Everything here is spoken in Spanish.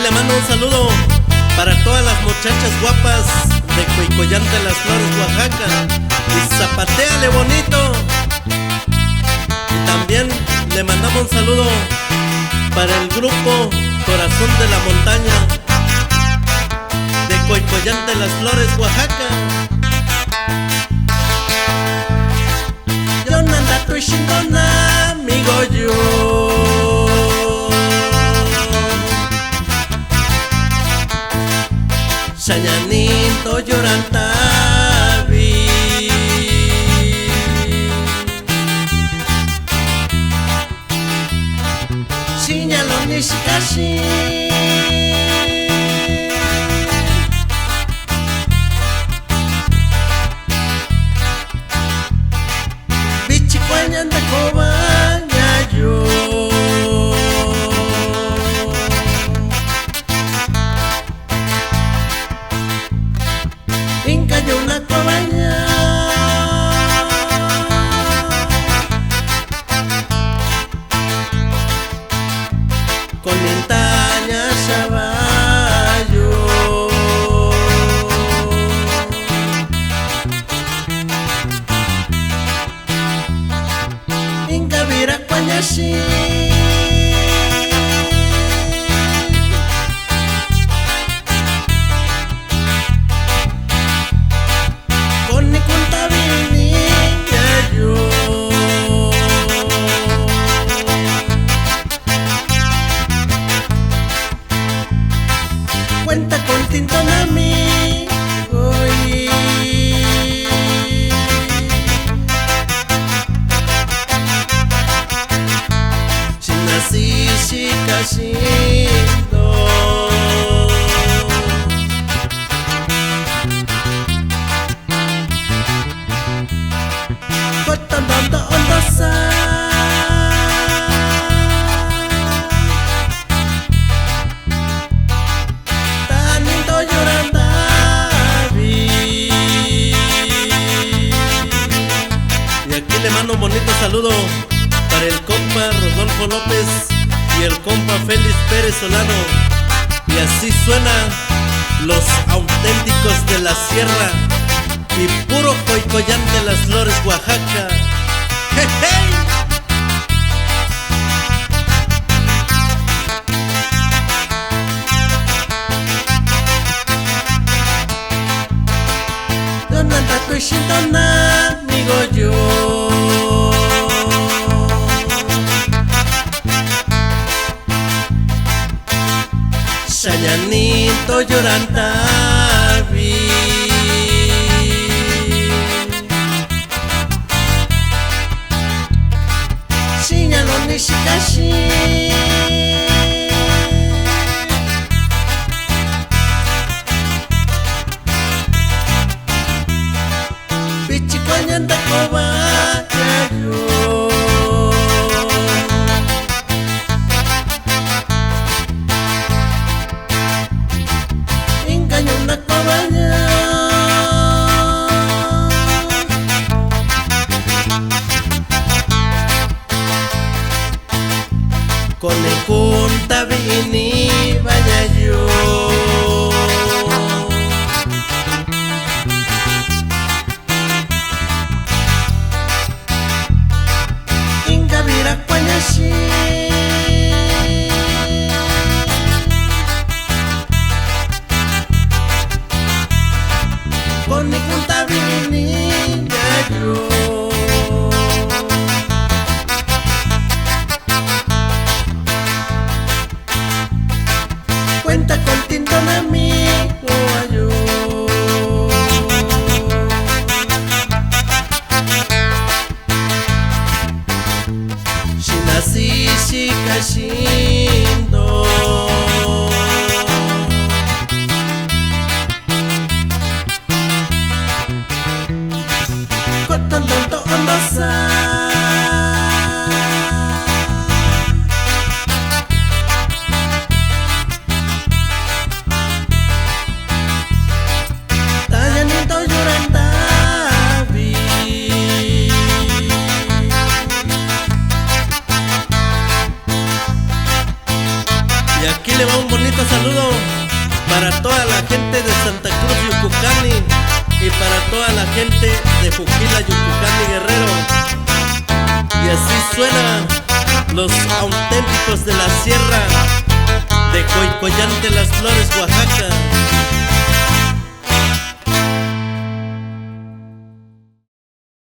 le mando un saludo para todas las muchachas guapas de Coicoyán de las Flores, Oaxaca. Y zapatéale bonito. Y también le mandamos un saludo para el grupo Corazón de la Montaña de Coicoyán de las Flores, Oaxaca. Yo nanda tu shingona, amigo yo. Sañanito llorantavi. Siñalo ni casi. Bichicuañan de cobaña yo. Cayó una cobaña con montaña caballo. Inca vira cuañasi. Cuenta con Tintonami hoy. Si nací, si casi no. Cortan tanto ondosa. Le mando un bonito saludo para el compa Rodolfo López y el compa Félix Pérez Solano. Y así suena los auténticos de la sierra y puro Coicoyán de las Flores, Oaxaca. ¡Hey, hey! ¿Dónde anda tu shintona, amigo yo? Sayanito llorantavi. Siñalo ni casi. Bichicuañan de cobaña yo. Engañó una cobaña con el junta vini vaya yo. Inga vira cuañasi. Con mi junta vini yo. Cuenta con Tintonami yo. Si nací, si casi no. Cortan tanto ondosa. le va un bonito saludo para toda la gente de Santa Cruz, Yucucani, y para toda la gente de Juquila, Yucucani, Guerrero. Y así suenan los auténticos de la sierra de Coicoyán de las Flores, Oaxaca.